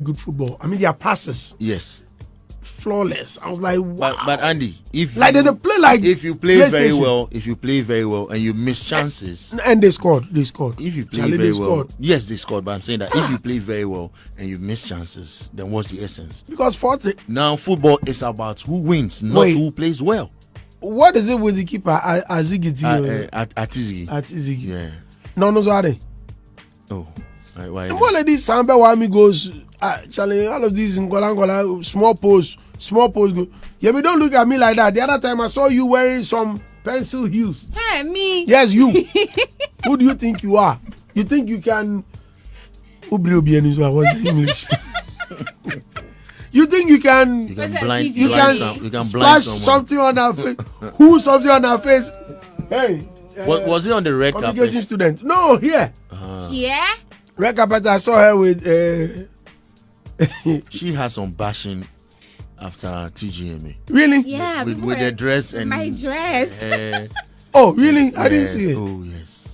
good football. I mean, their passes. Yes. Flawless. I was like, wow. But Andy, if they play like if you play very well, and you miss chances, and they scored. If you play very well, yes, they scored. But I'm saying that if you play very well and you miss chances, then what's the essence? Because now football is about who wins, not who plays well. What is it with the keeper? Azigi. Atizigi. Yeah. No, sorry. Oh, why? More like this. Samba Wami goes. Charlie, all of these in Golangola, small post go. Yeah, but don't look at me like that. The other time I saw you wearing some pencil heels. Hey, me. Yes, you. Who do you think you are? You think you can? What's English? You think you can? You can blind. You can splash something on her face. Who something on her face? Hey. Was it on the red carpet? Communication student. No, here. Yeah. Red carpet. I saw her with. She had some bashing after TGMA. Really? Yeah. With the dress and my dress. Oh, really? I didn't see it. Oh, yes.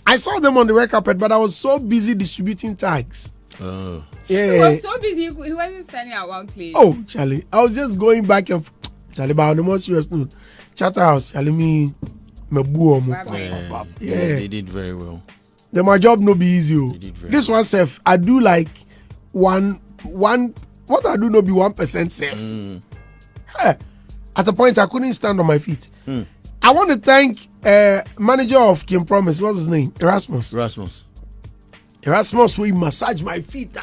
I saw them on the red carpet, but I was so busy distributing tags. Oh. Yeah. He was so busy. He wasn't standing at one place. Oh, Charlie. I was just going back and Charlie, but on the more serious note, Chatterhouse, Charlie, me boo. Yeah, they did very well. Then my job no be easy. This well. one safe. I do like one. What I do no be 1% safe. Hey, at a point I couldn't stand on my feet. I want to thank manager of Kim Promise. What's his name? Erasmus. We massage my feet.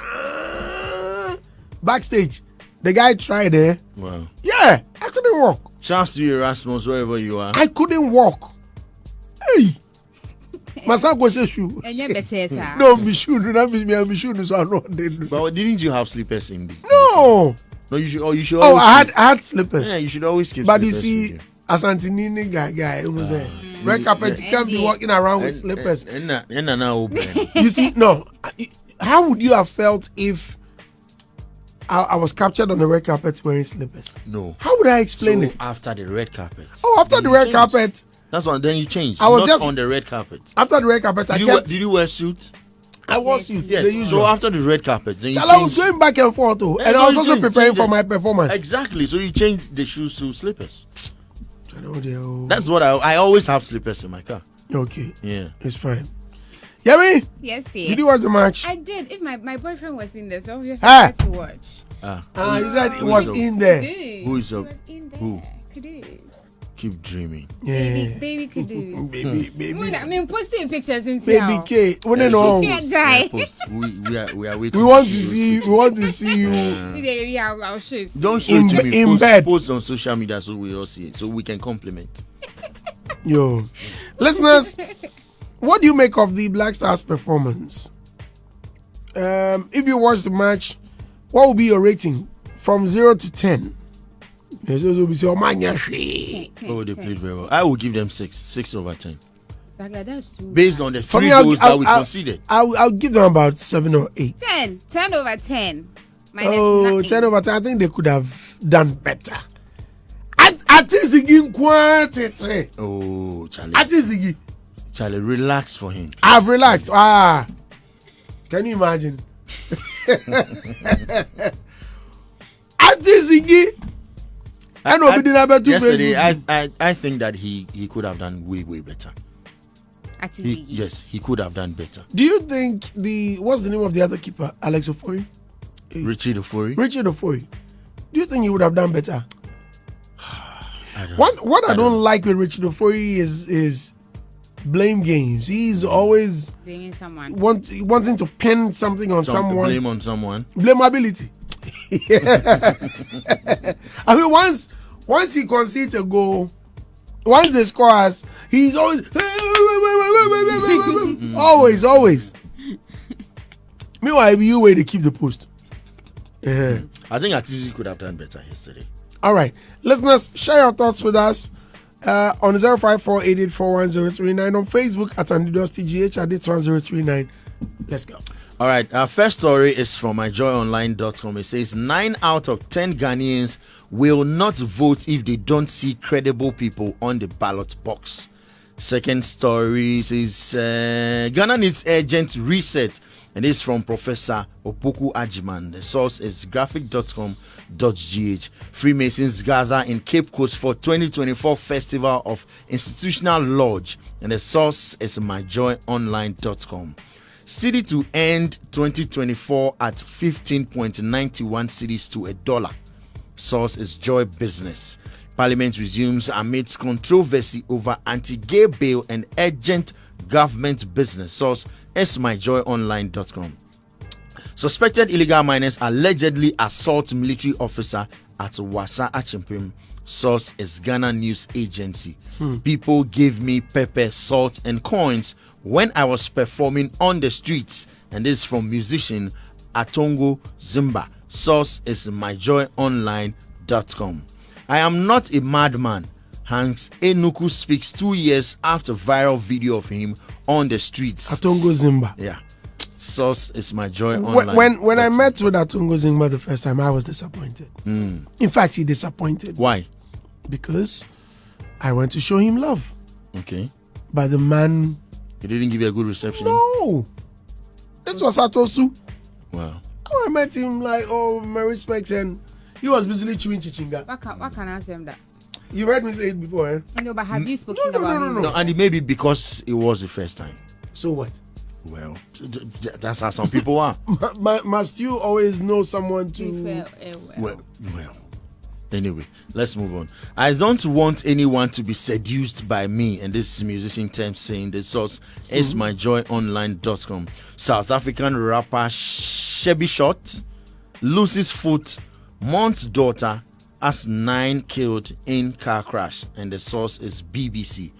Backstage, the guy tried there. Wow. Yeah, I couldn't walk. Chance to you, Erasmus, wherever you are. I couldn't walk. Hey. Masako shoe. No, be shoe. Do not be me. I'm shoe. So I know. But didn't you have slippers in the? No. No, you should. You should. Oh, I had slippers. Yeah, you should always keep. But you see, Asantinini guy, who was there? Red carpet. You can't be walking around with slippers. You see, no. How would you have felt if I was captured on the red carpet wearing slippers? No. How would I explain it? After the red carpet. Oh, after the red carpet. That's one. Then you changed. I was not just on the red carpet. After the red carpet, did you wear suit? I wore suit. Yes. So after the red carpet, then you changed. I was going back and forth too, and I was also preparing for my performance. Exactly. So you changed the shoes to slippers. That's what I always have slippers in my car. Okay. Yeah. It's fine. Yami? Yes, dear. Did you watch the match? I did. If my boyfriend was in there, so obviously I had to watch. He said it was in there. Who is up? Who? Keep dreaming. Yeah. Baby Kudus. Baby. I mean, posting pictures in Baby K. We don't know. We are waiting. We want to see you. We want to see you. I'll show you. Don't show it to me. In bed. Post on social media so we all see it, so we can compliment. Yo, listeners, what do you make of the Black Stars performance? If you watch the match, what will be your rating from 0 to 10? Oh, they played very well. I will give them 6 over 10. Based on the 3 goals that we conceded. I'll give them about 7 or 8. 10 over 10. Oh, 10 over 10. I think they could have done better. Atizigi quantity. Oh, Charlie. Atizigi. Charlie, relax for him. Please. I've relaxed. Can you imagine? Atizigi. Yesterday, I think that he could have done way better. Yes, he could have done better. Do you think what's the name of the other keeper? Alex Ofori? Richard Ofori. Do you think he would have done better? What I don't like with Richard Ofori is blame games. He's always blaming someone. Wanting to pin something on someone. Blame on someone. Blameability. I mean, once he concedes a goal, once they score, he's always. Meanwhile, you way to keep the post. I think Atizi could have done better yesterday. All right, listeners, share your thoughts with us on 05488411039 on Facebook at AndiDosTGH at 1039. Let's go. All right, our first story is from myjoyonline.com. It says 9 out of 10 Ghanaians will not vote if they don't see credible people on the ballot box, Second story says Ghana needs urgent reset, and it's from Professor Opoku Ajiman. The source is graphic.com.gh. Freemasons gather in Cape Coast for 2024 Festival of Institutional Lodge, and the source is myjoyonline.com. Cedi to end 2024 at 15.91 cedis to $1. Source is Joy Business. Parliament resumes amidst controversy over anti-gay bill and urgent government business. Source smyjoyonline.com. Suspected illegal miners allegedly assault military officer at Wasa Achimpim. Source is Ghana News Agency. People gave me pepper, salt, and coins when I was performing on the streets. And this is from musician Atongo Zimba. Source is myjoyonline.com. I am not a madman. Hanks Enuku speaks 2 years after viral video of him on the streets. Atongo Zimba. Yeah. Source is myjoyonline. When I met with Atongo Zimba the first time, I was disappointed. In fact, he disappointed. Why? Because I went to show him love. Okay. But the man... He didn't give you a good reception? No. This was Atosu. Wow. I met him like, oh, my respects, and he was busily chewing chichinga. What can I say him that? You've heard me say it before, eh? No, but have you spoken about him? No, and it may be because it was the first time. So what? Well, that's how some people are. Must you always know someone to... Well. Anyway, let's move on. I don't want anyone to be seduced by me, and this musician term saying the source is myjoyonline.com. South African rapper Shebby Shot loses foot, month's daughter as 9 killed in car crash, and the source is BBC.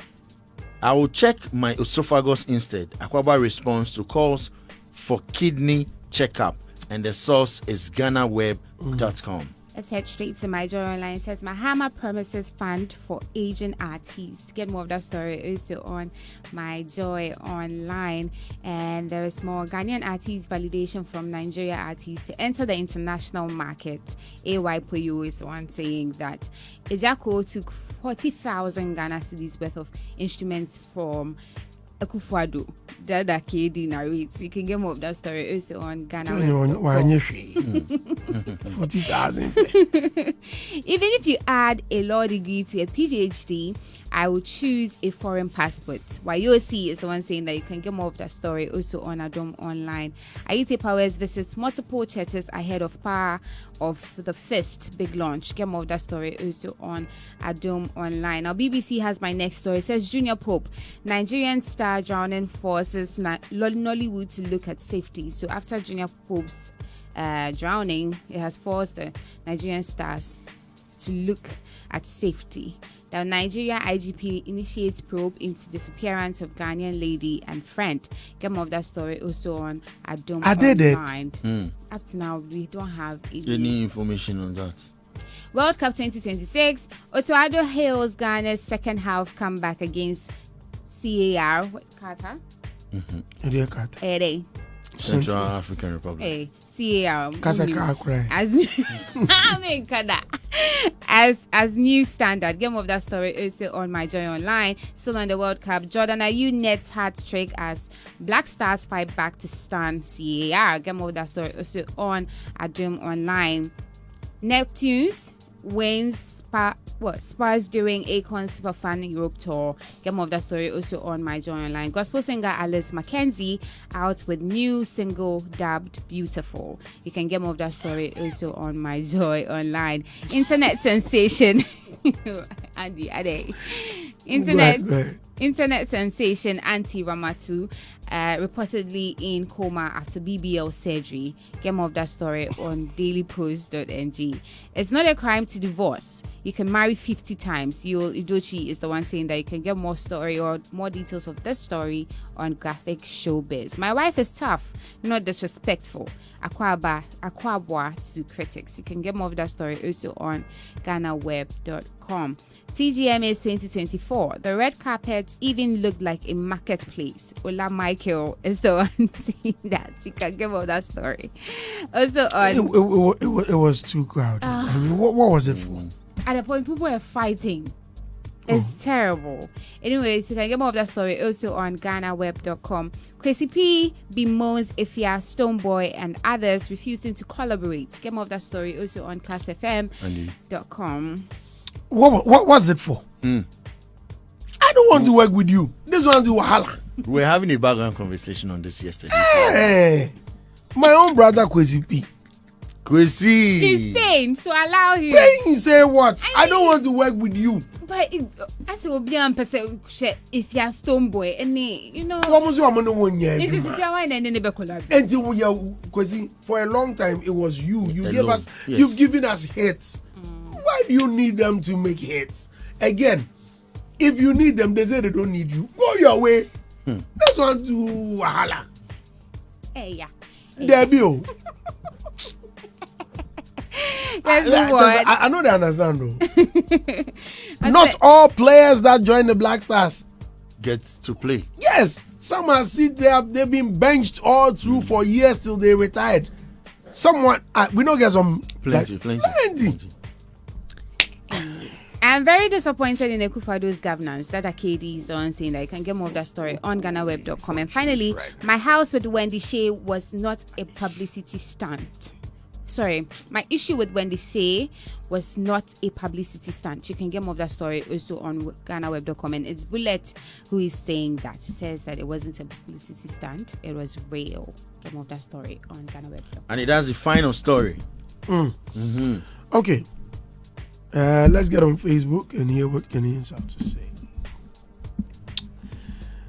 I will check my esophagus instead. Akwaba responds to calls for kidney checkup, and the source is GhanaWeb.com. Let's head straight to My Joy Online. It says Mahama promises fund for Asian artists. Get more of that story also on My Joy Online. And there is more Ghanaian artists validation from Nigeria artists to enter the international market. AY Poyo is the one saying that Ejako took 40,000 Ghana cedis worth of instruments from Akufo-Addo. Dada KD narrates. You can get more of that story also on Ghana. 40,000. Even if you add a law degree to a PhD, I will choose a foreign passport. YOC is the one saying that you can get more of that story also on Adom Online. Ayew Powers visits multiple churches ahead of power of the first big launch. Get more of that story also on Adom Online. Now BBC has my next story. It says Junior Pope, Nigerian star drowning forces Nollywood to look at safety. So after Junior Pope's drowning, it has forced the Nigerian stars to look at safety. The Nigeria IGP initiates probe into disappearance of Ghanaian lady and friend. Get more of that story also on Adom Online. Up to now, we don't have any information on that. World Cup 2026. Otoado hails Ghana's second half comeback against CAR. What, Qatar? Qatar. Central African Republic. Hey, CAR. As new standard. Game of that story also on My Joy Online. Still on the World Cup. Jordan Ayew nets hat-trick as Black Stars fight back to stun CAR. Game of that story also on Adom Online. Neptunes wins Spurs during Akon's Superfan Europe tour. Get more of that story also on My Joy Online. Gospel singer Alice Mackenzie out with new single dubbed Beautiful. You can get more of that story also on My Joy Online. Internet sensation Andy. Internet sensation Auntie Ramatu reportedly in coma after BBL surgery. Get more of that story on dailypost.ng. It's not a crime to divorce. You can marry 50 times. Yul Idochi is the one saying that you can get more story or more details of this story on Graphic Showbiz. My wife is tough, not disrespectful. Akwabwa to critics. You can get more of that story also on GhanaWeb.com. TGMA's 2024. The red carpet even looked like a marketplace. Ola Michael is the one saying that. You can give up that story. Also on it was too crowded. I mean, what was it for? At the point, people were fighting. It's terrible. Anyways, you can get more of that story also on GhanaWeb.com. Kwesi P bemoans Ifya, Stoneboy, and others refusing to collaborate. Get more of that story also on ClassFM.com. What was it for? I don't want to work with you. This one's Wahala. We were having a background conversation on this yesterday. Hey, my own brother Kwesi P. Kwesi. He's paying, so allow him. Paying, say what? I don't want to work with you. But as it will be on if you're Stoneboy, and you know, What was your money one year? this is the one and then never collaborate. Until we are Kwesi, for a long time, it was you. You Alone. gave us, Yes. you've given us hits. Why do you need them to make hits? Again, if you need them, they say they don't need you. Go your way. That's one to Wahala. Hey, yeah. Debut. Let's move on. I know they understand though. Not all players that join the Black Stars. Get to play. Yes, some are sit there. They've been benched all through for years till they retired. Someone we don't get some Plenty. I'm very disappointed in Ekufado's governance. That KD is the one saying that. You can get more of that story on GhanaWeb.com. And finally, my house with Wendy Shea was not a publicity stunt. Sorry, my issue with Wendy Shea was not a publicity stunt. You can get more of that story also on GhanaWeb.com. And it's Bullet who is saying that. He says that it wasn't a publicity stunt. It was real. Get more of that story on GhanaWeb.com. And that's the final story. Okay. Let's get on Facebook and hear what Ghanaians have to say.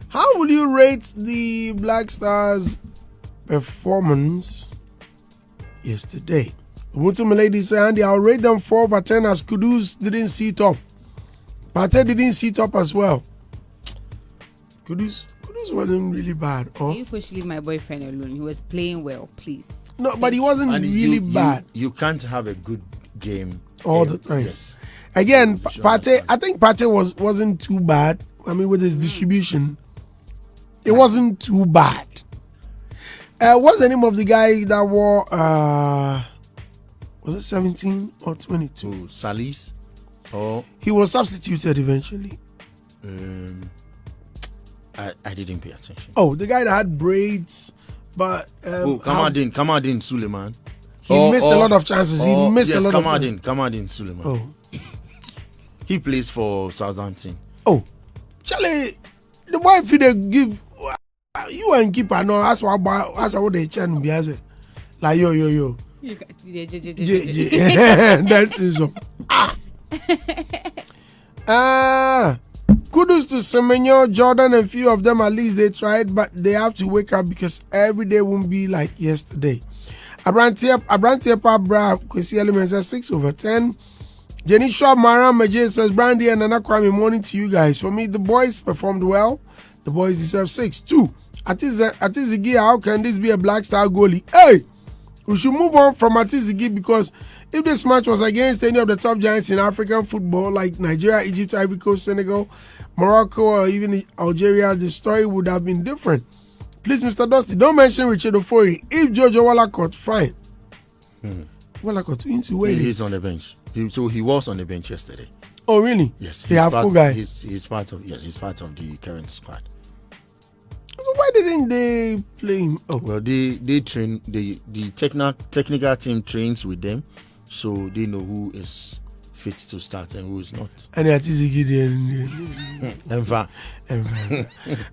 How will you rate the Black Stars' performance yesterday? Ubuntu lady say, Andy, I'll rate them 4 over 10 as Kudus didn't sit up. Pate didn't sit up as well. Kudus wasn't really bad. Oh. You push leave my boyfriend alone. He was playing well, please. No, but he wasn't really bad You can't have a good game all the time. Yes. Again, Pate, I think Pate wasn't too bad. I mean, with his distribution, it wasn't too bad. What's the name of the guy that wore, was it 17 or 22? Salis? Or He was substituted eventually. I didn't pay attention. Oh, the guy that had braids, but Kamadin Suleiman. he missed a lot of chances. He missed a lot of Kamadin Suleiman. Oh. He plays for Southampton. Oh, Charlie, the boy if they give you and keeper no that's what they can be as like yo. You That is so. Kudos to Semenyo, Jordan, and few of them at least they tried, but they have to wake up because every day won't be like yesterday. Abrantia Bra Kwesi Element says 6 over 10. Jenny Shaw Mara Majay says Brandy and Nana Kwame, morning to you guys. For me, the boys performed well. The boys deserve 6. 2. Atizigi, how can this be a Black Star goalie? Hey, we should move on from Atizigi because if this match was against any of the top giants in African football like Nigeria, Egypt, Ivory Coast, Senegal, Morocco, or even Algeria, the story would have been different. Please, Mr. Dusty, don't mention Richard Ofori. If Jojo Wallacott, fine. Wallacott, He's on the bench. He was on the bench yesterday. Oh, really? Yes. They have cool guy. He's part of the current squad. So why didn't they play him? Oh. Well, they train the technical team trains with them, so they know who is fit to start and who is not. And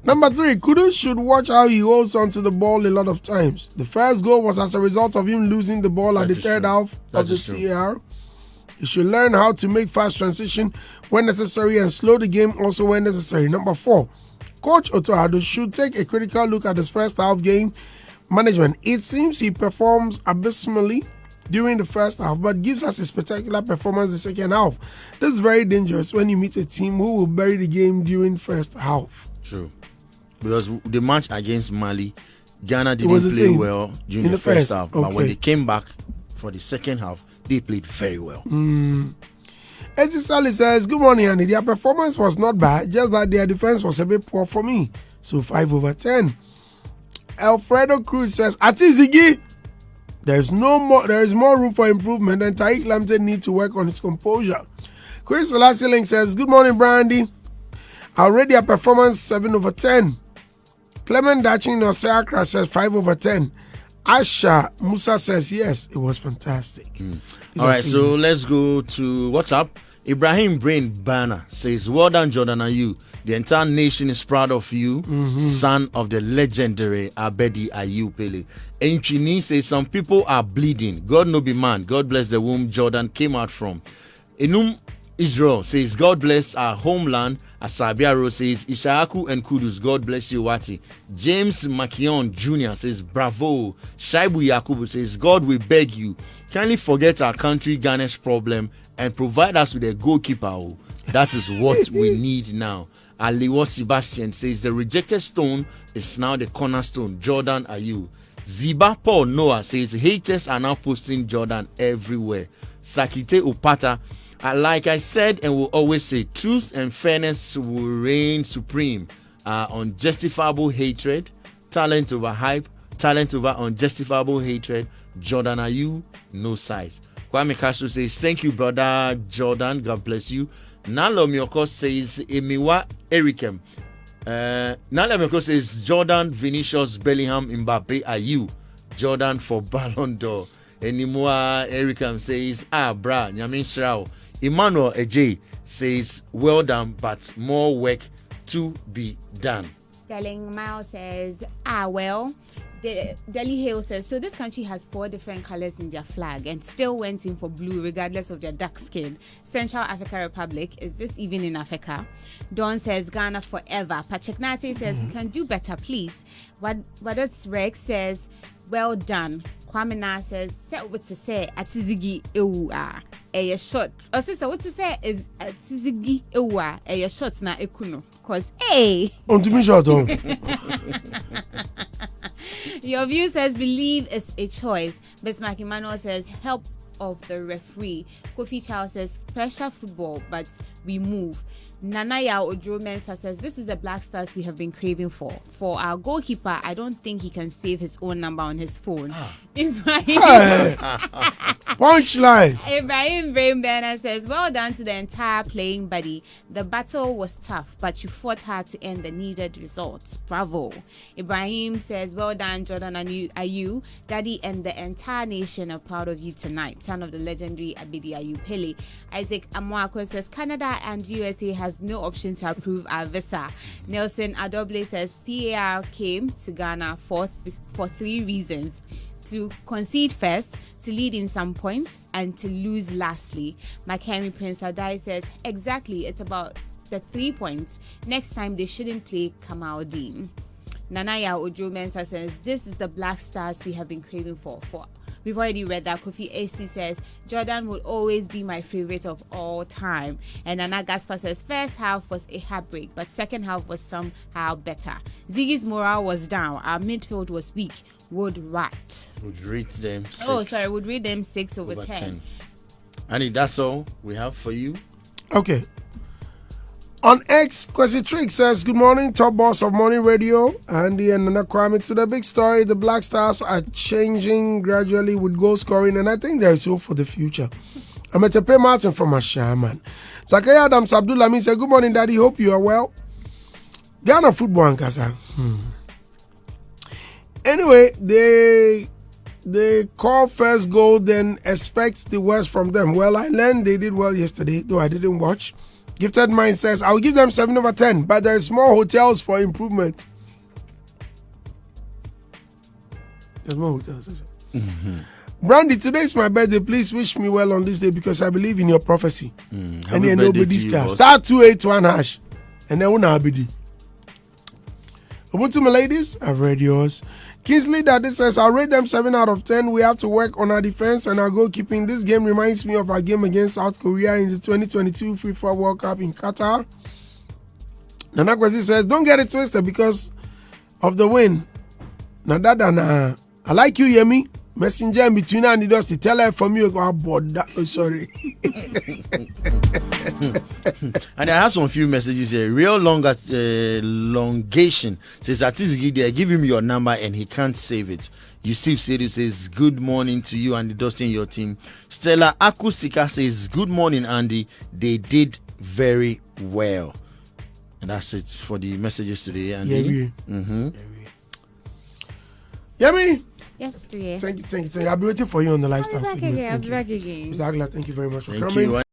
Number 3, Kudus should watch how he holds onto the ball a lot of times. The first goal was as a result of him losing the ball at the third half of the CAR. He should learn how to make fast transition when necessary and slow the game also when necessary. Number 4, Coach Otohado should take a critical look at his first half game management. It seems he performs abysmally during the first half, but gives us a spectacular performance the second half. This is very dangerous when you meet a team who will bury the game during first half. True. Because the match against Mali, Ghana didn't play well during the first half. Okay. But when they came back for the second half, they played very well. Ezzy Sally says, good morning, Andy. Their performance was not bad, just that their defense was a bit poor for me. So 5 over 10. Alfredo Cruz says, Atizigi, there is more room for improvement, and Tariq Lamptey need to work on his composure. Chris Selassie Link says, good morning, Brandy. Already a performance 7/10. Clement Dachin Osakra says 5/10. Asha Musa says, yes, it was fantastic. All right, so let's go to WhatsApp. Ibrahim Brain Banner says, well done, Jordan Ayew. The entire nation is proud of you, son of the legendary Abedi Ayew Pele. Enchini says, some people are bleeding. God no be man. God bless the womb Jordan came out from. Enum Israel says, God bless our homeland. Asabiaro says, Ishaaku and Kudus, God bless you, Wati. James Makion Jr. says, bravo. Shaibu Yakubu says, God, we beg you, kindly forget our country Ghana's problem and provide us with a goalkeeper. That is what we need now. Aliwo Sebastian says, the rejected stone is now the cornerstone. Jordan Ayew. Ziba Paul Noah says, haters are now posting Jordan everywhere. Sakite Upata, like I said and will always say, truth and fairness will reign supreme. Unjustifiable hatred, talent over hype, talent over unjustifiable hatred. Jordan Ayew, no size. Kwame Castro says, thank you, brother Jordan. God bless you. Nalo Mioko says, Emiwa Erikem. Nalo Mioko says, Jordan, Vinicius, Bellingham, Mbappe, Ayew. Jordan for Ballon d'Or. Enimwa Erikem says, bra, Nyamin Shrao. Emmanuel Ej says, well done, but more work to be done. Sterling Miles says, well. Delhi Hale says, so this country has 4 different colors in their flag and still went in for blue regardless of their dark skin. Central African Republic, is this even in Africa? Dawn says, Ghana forever. Pacheknate says, we can do better, please. Wadot's Rex says, well done. Kwame Na says, set what to say, atizigi ewa, short. Or sister, what to say is atizigi ewa, short na ekuno. Cause, hey! On to me short, Your view says, believe is a choice. Bismarck Emmanuel says, help of the referee. Kofi Charles says, pressure football, but we move. Nanaya Ojo Mensa says, this is the Black Stars we have been craving for. For our goalkeeper, I don't think he can save his own number on his phone. Punchlines. Ibrahim Brain Banner says, well done to the entire playing body. The battle was tough, but you fought hard to end the needed results. Bravo. Ibrahim says, well done, Jordan Ayew. Daddy and the entire nation are proud of you tonight. Son of the legendary Abedi Ayew Pele. Isaac Amwako says, Canada and USA has no option to approve our visa. Nelson Adoble says, CAR came to Ghana for 3 reasons. To concede first, to lead in some points, and to lose lastly. Mike Henry Prince Adai says, exactly, it's about the 3 points. Next time they shouldn't play Kamaldeen. Nanaya Ojo Mensa says, this is the Black Stars we have been craving for. We've already read that. Kofi AC says, Jordan will always be my favorite of all time. And Nana Gaspar says, first half was a heartbreak, but second half was somehow better. Ziggy's morale was down. Our midfield was weak. Would rate them 6. Would rate them 6/10. Annie, that's all we have for you. Okay. On X, Kwesi Trick says, good morning, top boss of Morning Radio. Andy and Nana Kwame. To the big story, the Black Stars are changing gradually with goal scoring, and I think there is hope for the future. I'm at Tepe Martin from Ashaman. Zakaya Adams Abdullah said, good morning, Daddy. Hope you are well. Ghana football and Kasa. Anyway, they call first goal, then expect the worst from them. Well, I learned they did well yesterday, though I didn't watch. Gifted Mind says, I'll give them 7/10, but there is more hotels for improvement. There's more hotels. Brandy, today is my birthday. Please wish me well on this day because I believe in your prophecy. And then nobody's car. Star 281 hash. And then una abidi. Ubuntu, my ladies, I've read yours. Kingsley Daddy says, I'll rate them 7 out of 10. We have to work on our defense and our goalkeeping. This game reminds me of our game against South Korea in the 2022 FIFA World Cup in Qatar. Nana Kwesi says, don't get it twisted because of the win. I like you, Yemi. Messenger in between and it does to tell her from you about that. Oh, sorry. And I have some few messages here. Real elongation says that they give him your number and he can't save it. Yusuf Sedu says, good morning to you, Andy Dustin, your team. Stella Akusika says, good morning, Andy. They did very well. And that's it for the messages today, Andy. Yemi. Yes, dear. Thank you. I'll be waiting for you on the lifestyle segment. I'll be back again. Mr. Agla, thank you very much for Thank coming. you.